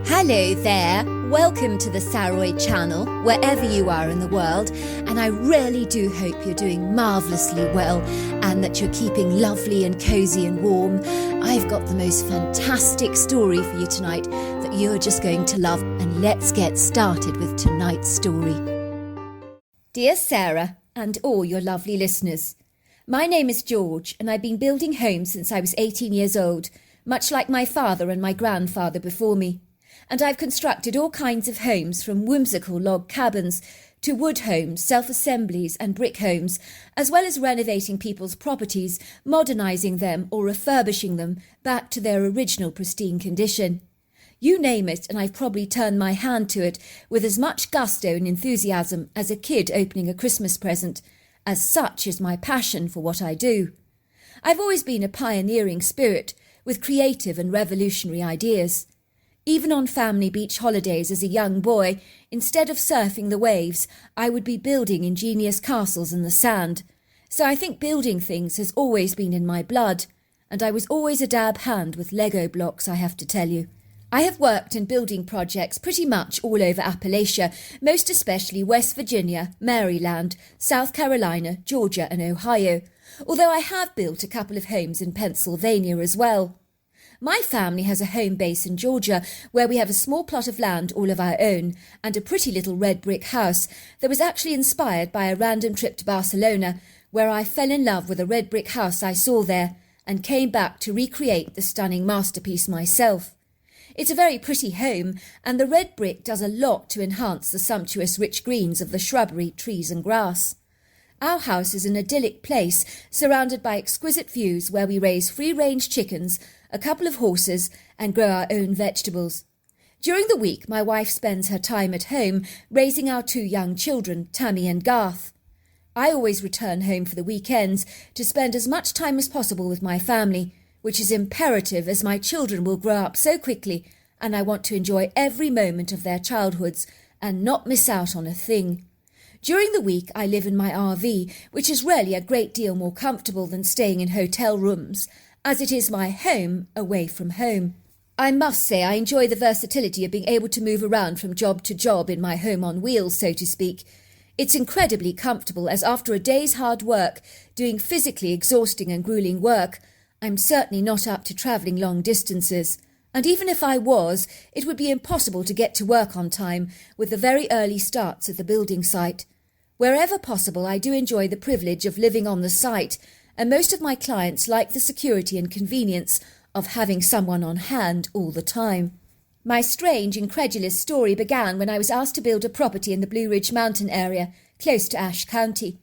Hello there, welcome to the Saroy channel, wherever you are in the world, and I really do hope you're doing marvellously well and that you're keeping lovely and cosy and warm. I've got the most fantastic story for you tonight that you're just going to love, and let's get started with tonight's story. Dear Sarah and all your lovely listeners, my name is George and I've been building homes since I was 18 years old, much like my father and my grandfather before me. And I've constructed all kinds of homes, from whimsical log cabins to wood homes, self-assemblies and brick homes, as well as renovating people's properties, modernising them or refurbishing them back to their original pristine condition. You name it, and I've probably turned my hand to it with as much gusto and enthusiasm as a kid opening a Christmas present. As such is my passion for what I do. I've always been a pioneering spirit with creative and revolutionary ideas. Even on family beach holidays as a young boy, instead of surfing the waves, I would be building ingenious castles in the sand. So I think building things has always been in my blood, and I was always a dab hand with Lego blocks, I have to tell you. I have worked in building projects pretty much all over Appalachia, most especially West Virginia, Maryland, South Carolina, Georgia and Ohio, although I have built a couple of homes in Pennsylvania as well. My family has a home base in Georgia where we have a small plot of land all of our own and a pretty little red brick house that was actually inspired by a random trip to Barcelona, where I fell in love with a red brick house I saw there and came back to recreate the stunning masterpiece myself. It's a very pretty home, and the red brick does a lot to enhance the sumptuous rich greens of the shrubbery, trees and grass. Our house is an idyllic place surrounded by exquisite views where we raise free-range chickens, a couple of horses and grow our own vegetables. During the week, my wife spends her time at home raising our two young children, Tammy and Garth. I always return home for the weekends to spend as much time as possible with my family, which is imperative as my children will grow up so quickly and I want to enjoy every moment of their childhoods and not miss out on a thing. During the week, I live in my RV, which is really a great deal more comfortable than staying in hotel rooms, as it is my home away from home. I must say I enjoy the versatility of being able to move around from job to job in my home on wheels, so to speak. It's incredibly comfortable, as after a day's hard work, doing physically exhausting and grueling work, I'm certainly not up to travelling long distances. And even if I was, it would be impossible to get to work on time with the very early starts at the building site. Wherever possible, I do enjoy the privilege of living on the site, and most of my clients like the security and convenience of having someone on hand all the time. My strange, incredulous story began when I was asked to build a property in the Blue Ridge Mountain area, close to Ashe County.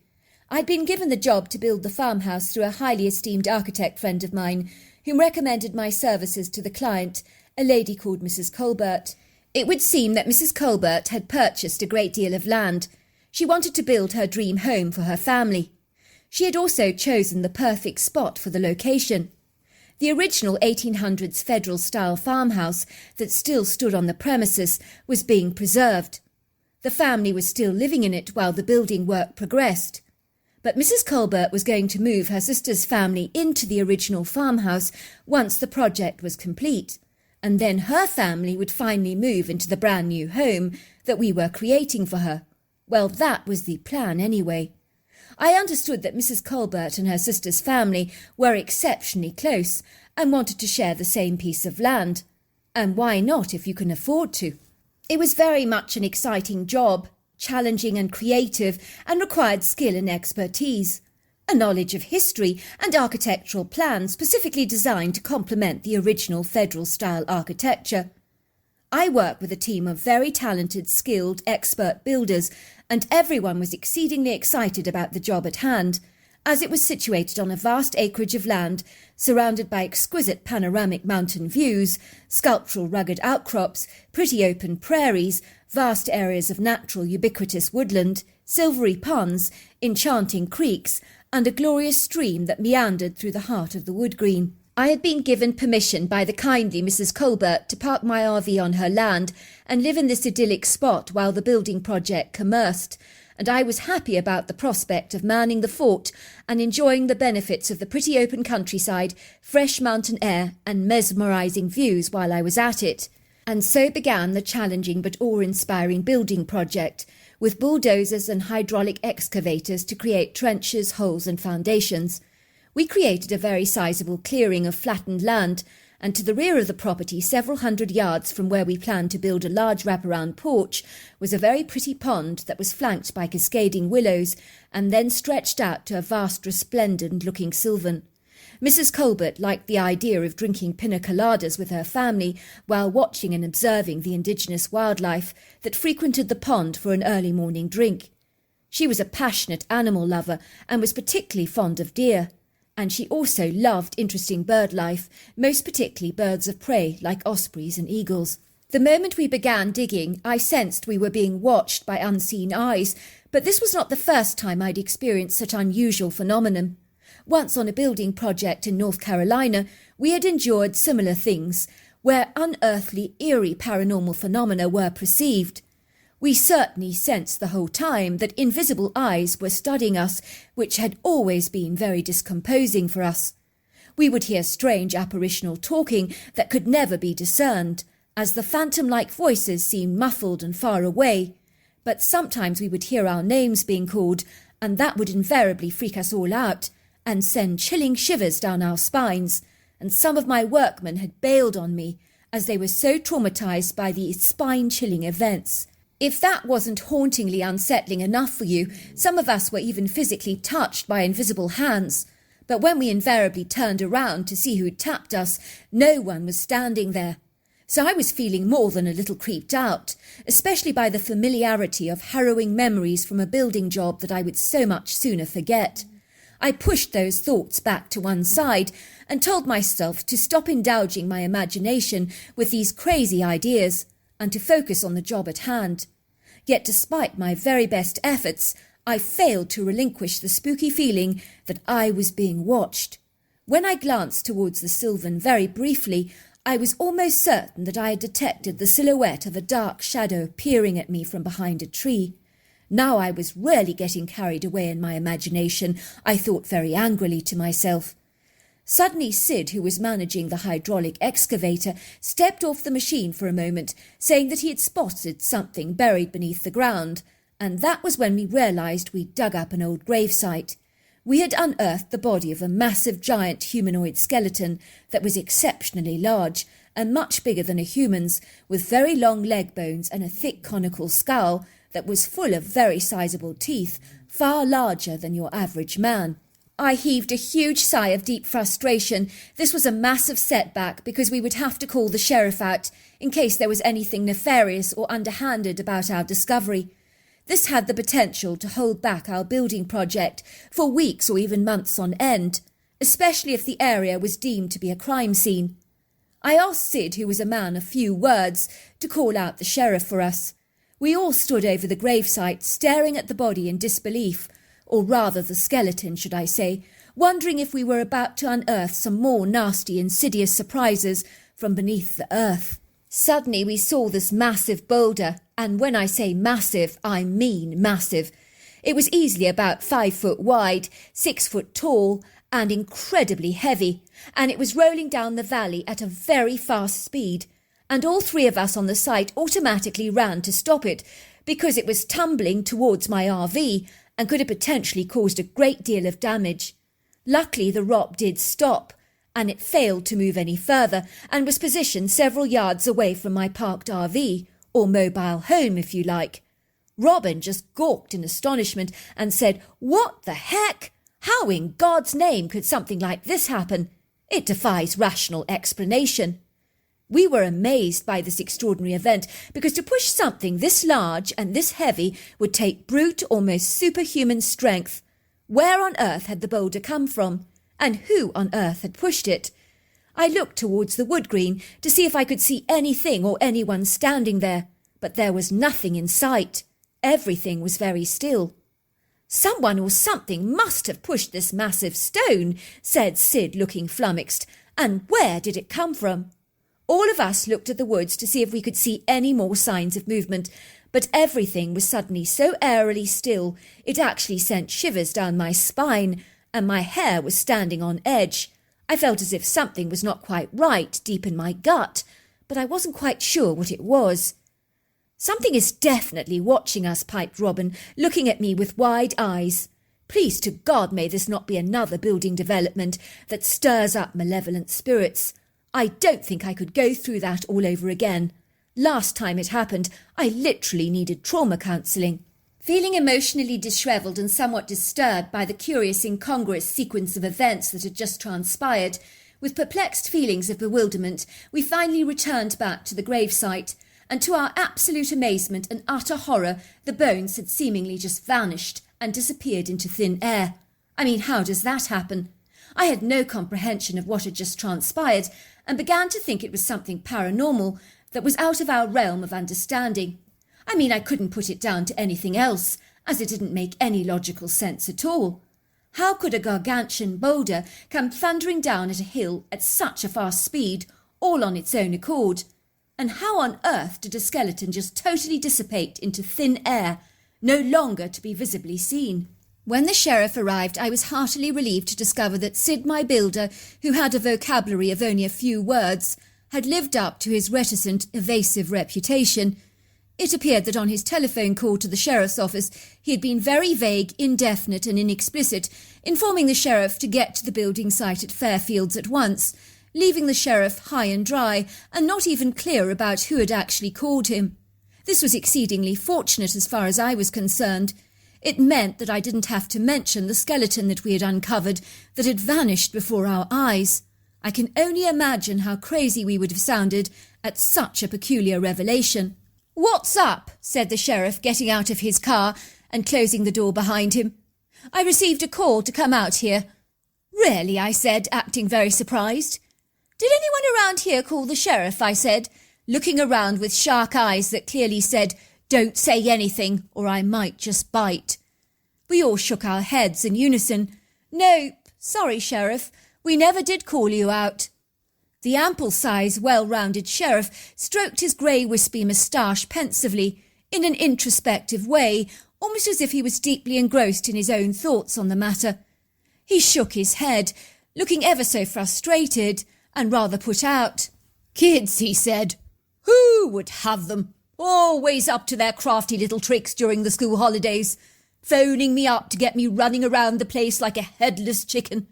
I'd been given the job to build the farmhouse through a highly esteemed architect friend of mine, whom recommended my services to the client, a lady called Mrs. Colbert. It would seem that Mrs. Colbert had purchased a great deal of land. She wanted to build her dream home for her family. She had also chosen the perfect spot for the location. The original 1800s Federal-style farmhouse that still stood on the premises was being preserved. The family was still living in it while the building work progressed. But Mrs. Colbert was going to move her sister's family into the original farmhouse once the project was complete, and then her family would finally move into the brand new home that we were creating for her. Well, that was the plan anyway. I understood that Mrs. Colbert and her sister's family were exceptionally close and wanted to share the same piece of land. And why not if you can afford to? It was very much an exciting job, challenging and creative, and required skill and expertise, a knowledge of history and architectural plans specifically designed to complement the original Federal-style architecture. I work with a team of very talented, skilled, expert builders, and everyone was exceedingly excited about the job at hand, as it was situated on a vast acreage of land, surrounded by exquisite panoramic mountain views, sculptural rugged outcrops, pretty open prairies, vast areas of natural ubiquitous woodland, silvery ponds, enchanting creeks, and a glorious stream that meandered through the heart of the wood green. I had been given permission by the kindly Mrs. Colbert to park my RV on her land and live in this idyllic spot while the building project commenced, and I was happy about the prospect of manning the fort and enjoying the benefits of the pretty open countryside, fresh mountain air and mesmerising views while I was at it. And so began the challenging but awe-inspiring building project, with bulldozers and hydraulic excavators to create trenches, holes and foundations. We created a very sizable clearing of flattened land, and to the rear of the property, several hundred yards from where we planned to build a large wraparound porch, was a very pretty pond that was flanked by cascading willows and then stretched out to a vast resplendent-looking sylvan. Mrs. Colbert liked the idea of drinking pina coladas with her family while watching and observing the indigenous wildlife that frequented the pond for an early morning drink. She was a passionate animal lover and was particularly fond of deer. And she also loved interesting bird life, most particularly birds of prey like ospreys and eagles. The moment we began digging, I sensed we were being watched by unseen eyes, but this was not the first time I'd experienced such unusual phenomenon. Once on a building project in North Carolina, we had endured similar things, where unearthly, eerie paranormal phenomena were perceived. We certainly sensed the whole time that invisible eyes were studying us, which had always been very discomposing for us. We would hear strange apparitional talking that could never be discerned, as the phantom-like voices seemed muffled and far away. But sometimes we would hear our names being called, and that would invariably freak us all out and send chilling shivers down our spines, and some of my workmen had bailed on me, as they were so traumatized by these spine-chilling events. If that wasn't hauntingly unsettling enough for you, some of us were even physically touched by invisible hands. But when we invariably turned around to see who'd tapped us, no one was standing there. So I was feeling more than a little creeped out, especially by the familiarity of harrowing memories from a building job that I would so much sooner forget. I pushed those thoughts back to one side and told myself to stop indulging my imagination with these crazy ideas and to focus on the job at hand. Yet despite my very best efforts, I failed to relinquish the spooky feeling that I was being watched. When I glanced towards the sylvan very briefly, I was almost certain that I had detected the silhouette of a dark shadow peering at me from behind a tree. Now I was really getting carried away in my imagination, I thought very angrily to myself. Suddenly Sid, who was managing the hydraulic excavator, stepped off the machine for a moment, saying that he had spotted something buried beneath the ground, and that was when we realised we'd dug up an old gravesite. We had unearthed the body of a massive giant humanoid skeleton that was exceptionally large and much bigger than a human's, with very long leg bones and a thick conical skull that was full of very sizable teeth, far larger than your average man. I heaved a huge sigh of deep frustration. This was a massive setback because we would have to call the sheriff out in case there was anything nefarious or underhanded about our discovery. This had the potential to hold back our building project for weeks or even months on end, especially if the area was deemed to be a crime scene. I asked Sid, who was a man of few words, to call out the sheriff for us. We all stood over the gravesite, staring at the body in disbelief, or rather the skeleton, should I say, wondering if we were about to unearth some more nasty, insidious surprises from beneath the earth. Suddenly we saw this massive boulder, and when I say massive, I mean massive. It was easily about 5 foot wide, 6 foot tall, and incredibly heavy, and it was rolling down the valley at a very fast speed. And all three of us on the site automatically ran to stop it, because it was tumbling towards my RV and could have potentially caused a great deal of damage. Luckily the rock did stop, and it failed to move any further and was positioned several yards away from my parked RV, or mobile home if you like. Robin just gawked in astonishment and said, "What the heck? How in God's name could something like this happen? It defies rational explanation." We were amazed by this extraordinary event, because to push something this large and this heavy would take brute, almost superhuman strength. Where on earth had the boulder come from? And who on earth had pushed it? I looked towards the wood green to see if I could see anything or anyone standing there, but there was nothing in sight. Everything was very still. "Someone or something must have pushed this massive stone," said Sid, looking flummoxed. "And where did it come from?" All of us looked at the woods to see if we could see any more signs of movement, but everything was suddenly so airily still it actually sent shivers down my spine, and my hair was standing on edge. I felt as if something was not quite right deep in my gut, but I wasn't quite sure what it was. "Something is definitely watching us," piped Robin, looking at me with wide eyes. "Please to God may this not be another building development that stirs up malevolent spirits. I don't think I could go through that all over again. Last time it happened, I literally needed trauma counselling." Feeling emotionally dishevelled and somewhat disturbed by the curious incongruous sequence of events that had just transpired, with perplexed feelings of bewilderment, we finally returned back to the gravesite, and to our absolute amazement and utter horror, the bones had seemingly just vanished and disappeared into thin air. I mean, how does that happen? I had no comprehension of what had just transpired, and began to think it was something paranormal that was out of our realm of understanding. I mean, I couldn't put it down to anything else, as it didn't make any logical sense at all. How could a gargantuan boulder come thundering down at a hill at such a fast speed, all on its own accord? And how on earth did a skeleton just totally dissipate into thin air, no longer to be visibly seen? When the sheriff arrived, I was heartily relieved to discover that Sid, my builder, who had a vocabulary of only a few words, had lived up to his reticent, evasive reputation. It appeared that on his telephone call to the sheriff's office, he had been very vague, indefinite and inexplicit, informing the sheriff to get to the building site at Fairfields at once, leaving the sheriff high and dry and not even clear about who had actually called him. This was exceedingly fortunate as far as I was concerned. It meant that I didn't have to mention the skeleton that we had uncovered that had vanished before our eyes. I can only imagine how crazy we would have sounded at such a peculiar revelation. "What's up?" said the sheriff, getting out of his car and closing the door behind him. "I received a call to come out here." "Really?" I said, acting very surprised. "Did anyone around here call the sheriff?" I said, looking around with shark eyes that clearly said, "Don't say anything, or I might just bite." We all shook our heads in unison. "Nope, sorry, Sheriff, we never did call you out." The ample-sized, well-rounded sheriff stroked his grey wispy moustache pensively, in an introspective way, almost as if he was deeply engrossed in his own thoughts on the matter. He shook his head, looking ever so frustrated and rather put out. "Kids," he said. "Who would have them? Always up to their crafty little tricks during the school holidays, phoning me up to get me running around the place like a headless chicken.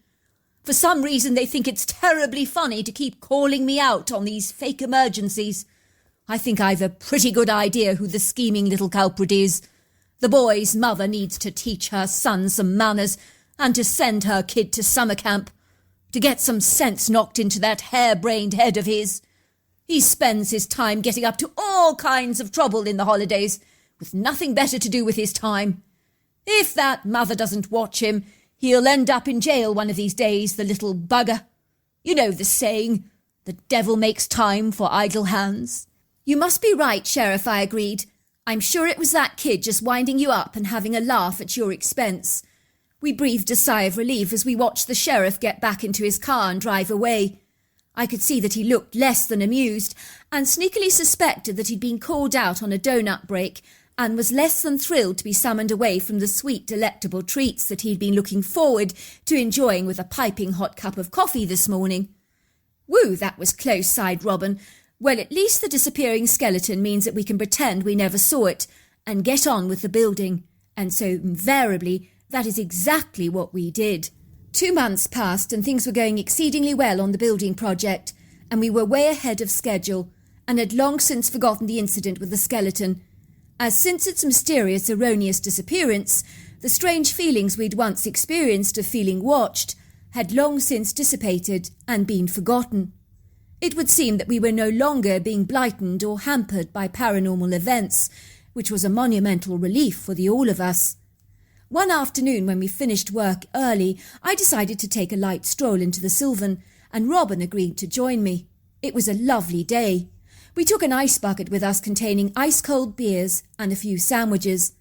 For some reason they think it's terribly funny to keep calling me out on these fake emergencies. I think I've a pretty good idea who the scheming little culprit is. The boy's mother needs to teach her son some manners and to send her kid to summer camp, to get some sense knocked into that harebrained head of his. He spends his time getting up to all kinds of trouble in the holidays, with nothing better to do with his time. If that mother doesn't watch him, he'll end up in jail one of these days, the little bugger. You know the saying, the devil makes time for idle hands." "You must be right, Sheriff," I agreed. "I'm sure it was that kid just winding you up and having a laugh at your expense." We breathed a sigh of relief as we watched the sheriff get back into his car and drive away. I could see that he looked less than amused, and sneakily suspected that he'd been called out on a donut break, and was less than thrilled to be summoned away from the sweet, delectable treats that he'd been looking forward to enjoying with a piping hot cup of coffee this morning. "Whew, that was close," sighed Robin. "Well, at least the disappearing skeleton means that we can pretend we never saw it, and get on with the building." And so, invariably, that is exactly what we did. 2 months passed, and things were going exceedingly well on the building project, and we were way ahead of schedule, and had long since forgotten the incident with the skeleton, as since its mysterious, erroneous disappearance, the strange feelings we'd once experienced of feeling watched had long since dissipated and been forgotten. It would seem that we were no longer being blighted or hampered by paranormal events, which was a monumental relief for the all of us. One afternoon when we finished work early, I decided to take a light stroll into the Sylvan, and Robin agreed to join me. It was a lovely day. We took an ice bucket with us containing ice-cold beers and a few sandwiches.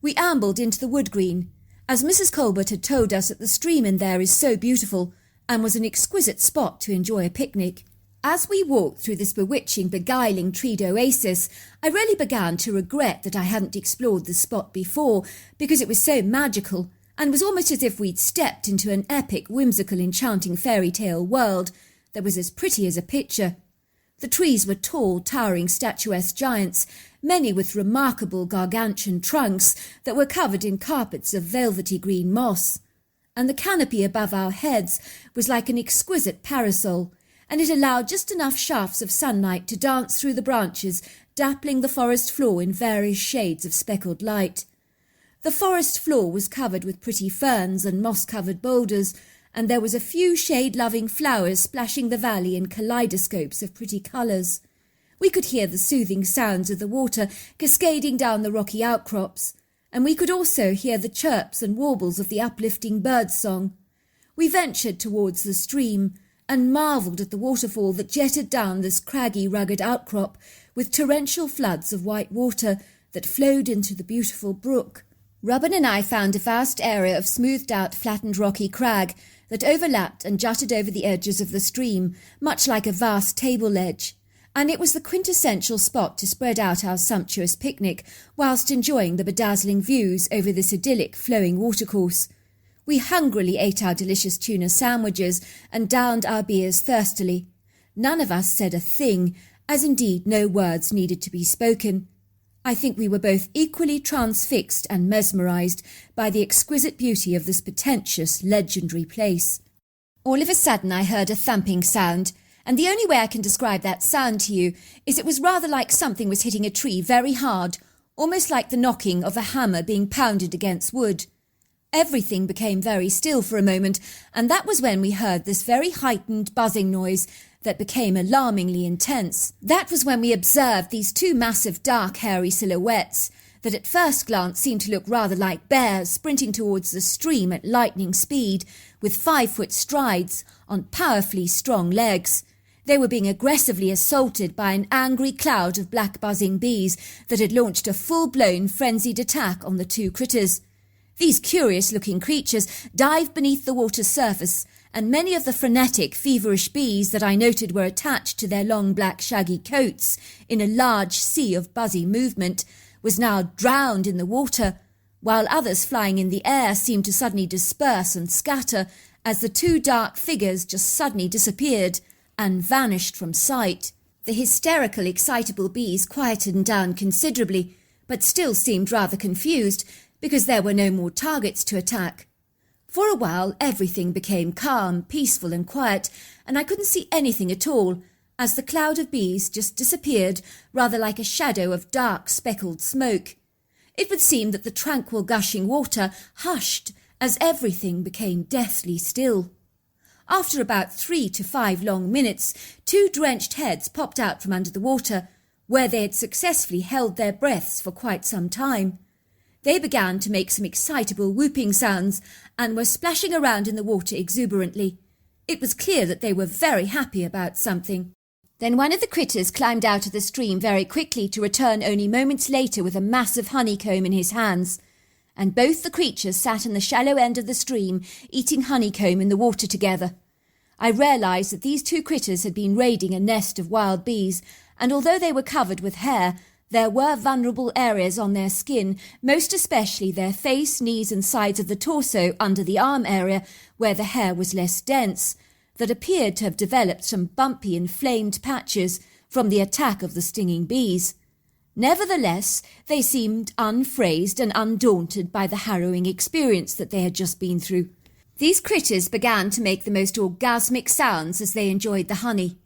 We ambled into the wood green, as Mrs. Colbert had told us that the stream in there is so beautiful and was an exquisite spot to enjoy a picnic. As we walked through this bewitching, beguiling treed oasis, I really began to regret that I hadn't explored the spot before, because it was so magical, and was almost as if we'd stepped into an epic, whimsical, enchanting fairy tale world that was as pretty as a picture. The trees were tall, towering, statuesque giants, many with remarkable gargantuan trunks that were covered in carpets of velvety green moss. And the canopy above our heads was like an exquisite parasol, and it allowed just enough shafts of sunlight to dance through the branches, dappling the forest floor in various shades of speckled light. The forest floor was covered with pretty ferns and moss-covered boulders, and there was a few shade-loving flowers splashing the valley in kaleidoscopes of pretty colours. We could hear the soothing sounds of the water cascading down the rocky outcrops, and we could also hear the chirps and warbles of the uplifting bird-song. We ventured towards the stream, and marvelled at the waterfall that jetted down this craggy, rugged outcrop with torrential floods of white water that flowed into the beautiful brook. Robin and I found a vast area of smoothed-out, flattened rocky crag that overlapped and jutted over the edges of the stream, much like a vast table ledge, and it was the quintessential spot to spread out our sumptuous picnic whilst enjoying the bedazzling views over this idyllic flowing watercourse. We hungrily ate our delicious tuna sandwiches and downed our beers thirstily. None of us said a thing, as indeed no words needed to be spoken. I think we were both equally transfixed and mesmerised by the exquisite beauty of this pretentious, legendary place. All of a sudden I heard a thumping sound, and the only way I can describe that sound to you is it was rather like something was hitting a tree very hard, almost like the knocking of a hammer being pounded against wood. Everything became very still for a moment, and that was when we heard this very heightened buzzing noise that became alarmingly intense. That was when we observed these two massive dark hairy silhouettes that at first glance seemed to look rather like bears sprinting towards the stream at lightning speed with 5-foot strides on powerfully strong legs. They were being aggressively assaulted by an angry cloud of black buzzing bees that had launched a full-blown frenzied attack on the two critters. These curious-looking creatures dived beneath the water's surface, and many of the frenetic, feverish bees that I noted were attached to their long black shaggy coats in a large sea of buzzy movement was now drowned in the water, while others flying in the air seemed to suddenly disperse and scatter as the two dark figures just suddenly disappeared and vanished from sight. The hysterical, excitable bees quietened down considerably, but still seemed rather confused because there were no more targets to attack. For a while everything became calm, peaceful and quiet, and I couldn't see anything at all, as the cloud of bees just disappeared, rather like a shadow of dark speckled smoke. It would seem that the tranquil gushing water hushed as everything became deathly still. After about 3 to 5 long minutes, 2 drenched heads popped out from under the water, where they had successfully held their breaths for quite some time. They began to make some excitable whooping sounds and were splashing around in the water exuberantly. It was clear that they were very happy about something. Then one of the critters climbed out of the stream very quickly to return only moments later with a massive honeycomb in his hands, and both the creatures sat in the shallow end of the stream eating honeycomb in the water together. I realised that these two critters had been raiding a nest of wild bees, and although they were covered with hair, there were vulnerable areas on their skin, most especially their face, knees and sides of the torso under the arm area where the hair was less dense, that appeared to have developed some bumpy inflamed patches from the attack of the stinging bees. Nevertheless, they seemed unfazed and undaunted by the harrowing experience that they had just been through. These critters began to make the most orgasmic sounds as they enjoyed the honey.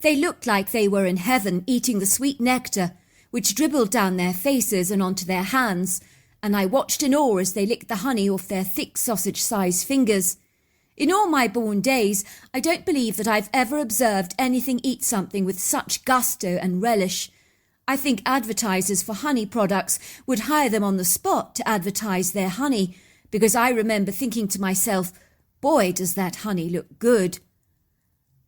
They looked like they were in heaven eating the sweet nectar, which dribbled down their faces and onto their hands, and I watched in awe as they licked the honey off their thick sausage-sized fingers. In all my born days, I don't believe that I've ever observed anything eat something with such gusto and relish. I think advertisers for honey products would hire them on the spot to advertise their honey, because I remember thinking to myself, boy, does that honey look good.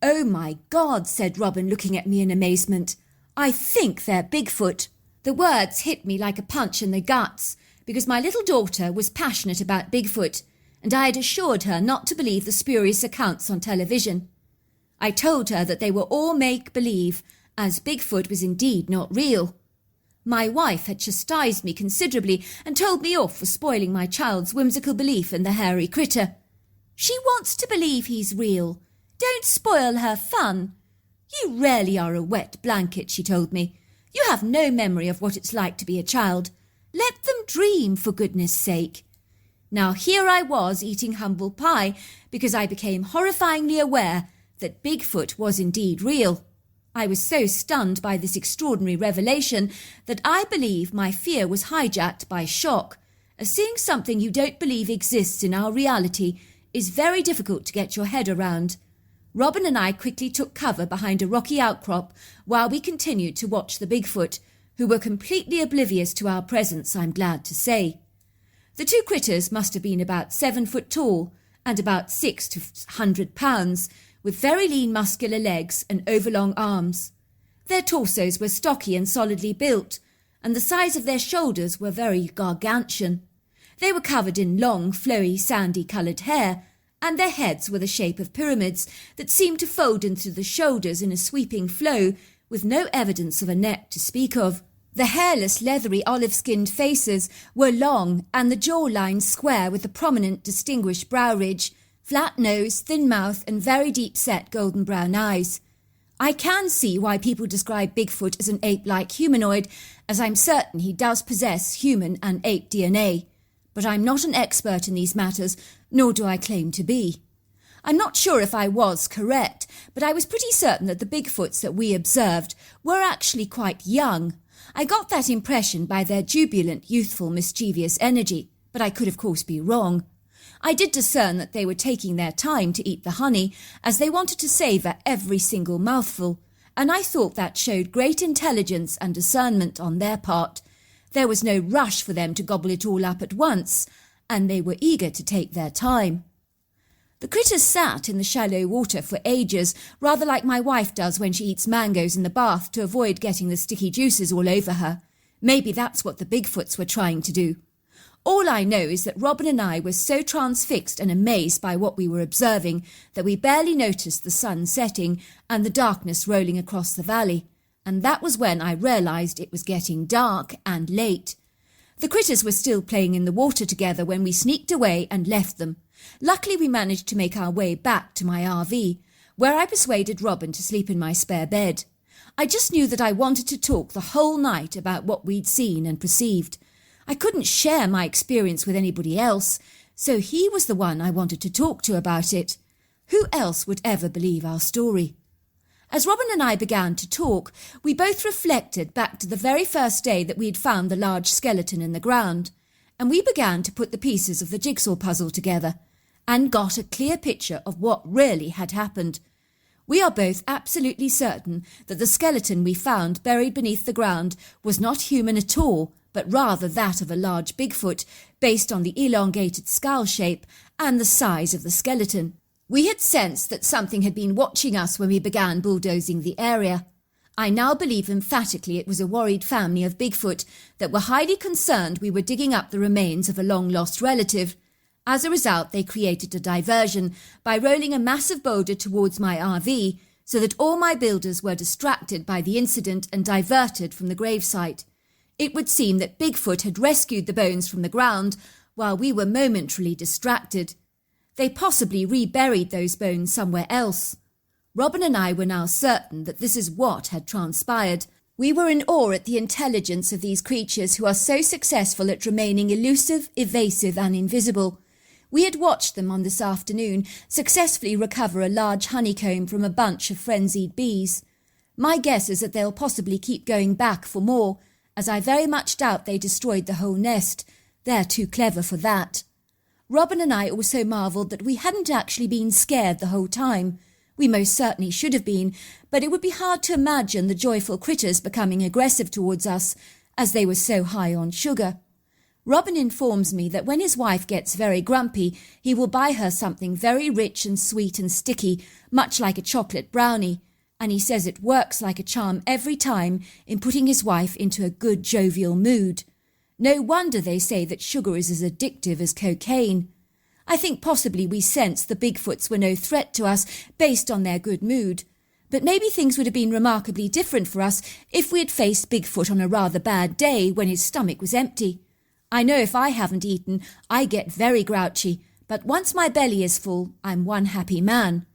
"Oh my God," said Robin, looking at me in amazement. "I think they're Bigfoot." The words hit me like a punch in the guts, because my little daughter was passionate about Bigfoot, and I had assured her not to believe the spurious accounts on television. I told her that they were all make-believe, as Bigfoot was indeed not real. My wife had chastised me considerably and told me off for spoiling my child's whimsical belief in the hairy critter. "She wants to believe he's real. Don't spoil her fun. You really are a wet blanket, she told me. You have no memory of what it's like to be a child. Let them dream, for goodness sake. Now here I was eating humble pie because I became horrifyingly aware that Bigfoot was indeed real. I was so stunned by this extraordinary revelation that I believe my fear was hijacked by shock, as seeing something you don't believe exists in our reality is very difficult to get your head around. Robin and I quickly took cover behind a rocky outcrop while we continued to watch the Bigfoot, who were completely oblivious to our presence, I'm glad to say. The two critters must have been about 7 foot tall and about 6 to 100 pounds, with very lean muscular legs and overlong arms. Their torsos were stocky and solidly built, and the size of their shoulders were very gargantuan. They were covered in long, flowy, sandy-coloured hair, and their heads were the shape of pyramids that seemed to fold into the shoulders in a sweeping flow, with no evidence of a neck to speak of. The hairless, leathery, olive-skinned faces were long, and the jawline square with a prominent, distinguished brow ridge, flat nose, thin mouth, and very deep-set golden brown eyes. I can see why people describe Bigfoot as an ape-like humanoid, as I'm certain he does possess human and ape DNA. But I'm not an expert in these matters, nor do I claim to be. I'm not sure if I was correct, but I was pretty certain that the Bigfoots that we observed were actually quite young. I got that impression by their jubilant, youthful, mischievous energy, but I could of course be wrong. I did discern that they were taking their time to eat the honey, as they wanted to savour every single mouthful, and I thought that showed great intelligence and discernment on their part. There was no rush for them to gobble it all up at once, and they were eager to take their time. The critters sat in the shallow water for ages, rather like my wife does when she eats mangoes in the bath to avoid getting the sticky juices all over her. Maybe that's what the Bigfoots were trying to do. All I know is that Robin and I were so transfixed and amazed by what we were observing that we barely noticed the sun setting and the darkness rolling across the valley, and that was when I realised it was getting dark and late. The critters were still playing in the water together when we sneaked away and left them. Luckily we managed to make our way back to my RV, where I persuaded Robin to sleep in my spare bed. I just knew that I wanted to talk the whole night about what we'd seen and perceived. I couldn't share my experience with anybody else, so he was the one I wanted to talk to about it. Who else would ever believe our story? As Robin and I began to talk, we both reflected back to the very first day that we had found the large skeleton in the ground, and we began to put the pieces of the jigsaw puzzle together, and got a clear picture of what really had happened. We are both absolutely certain that the skeleton we found buried beneath the ground was not human at all, but rather that of a large Bigfoot, based on the elongated skull shape and the size of the skeleton. We had sensed that something had been watching us when we began bulldozing the area. I now believe emphatically it was a worried family of Bigfoot that were highly concerned we were digging up the remains of a long-lost relative. As a result, they created a diversion by rolling a massive boulder towards my RV, so that all my builders were distracted by the incident and diverted from the gravesite. It would seem that Bigfoot had rescued the bones from the ground, while we were momentarily distracted. They possibly reburied those bones somewhere else. Robin and I were now certain that this is what had transpired. We were in awe at the intelligence of these creatures who are so successful at remaining elusive, evasive and invisible. We had watched them on this afternoon successfully recover a large honeycomb from a bunch of frenzied bees. My guess is that they'll possibly keep going back for more, as I very much doubt they destroyed the whole nest. They're too clever for that. Robin and I also marvelled that we hadn't actually been scared the whole time. We most certainly should have been, but it would be hard to imagine the joyful critters becoming aggressive towards us, as they were so high on sugar. Robin informs me that when his wife gets very grumpy, he will buy her something very rich and sweet and sticky, much like a chocolate brownie, and he says it works like a charm every time in putting his wife into a good jovial mood. No wonder they say that sugar is as addictive as cocaine. I think possibly we sensed the Bigfoots were no threat to us based on their good mood, but maybe things would have been remarkably different for us if we had faced Bigfoot on a rather bad day when his stomach was empty. I know if I haven't eaten, I get very grouchy, but once my belly is full, I'm one happy man.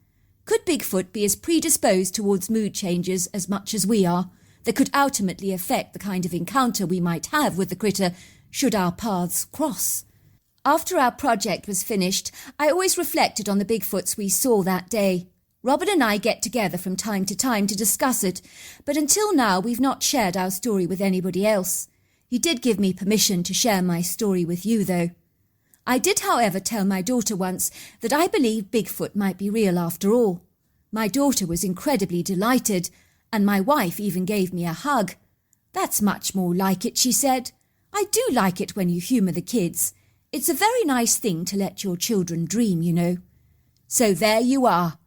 Could Bigfoot be as predisposed towards mood changes as much as we are, that could ultimately affect the kind of encounter we might have with the critter should our paths cross? After our project was finished, I always reflected on the Bigfoots we saw that day. Robin and I get together from time to time to discuss it, but until now we've not shared our story with anybody else. He did give me permission to share my story with you, though. I did, however, tell my daughter once that I believe Bigfoot might be real after all. My daughter was incredibly delighted, and my wife even gave me a hug. "That's much more like it," she said. "I do like it when you humour the kids. It's a very nice thing to let your children dream, you know." So there you are.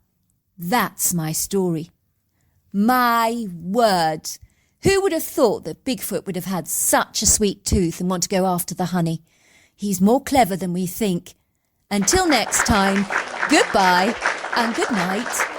That's my story. My word! Who would have thought that Bigfoot would have had such a sweet tooth and want to go after the honey? He's more clever than we think. Until next time, goodbye and good night.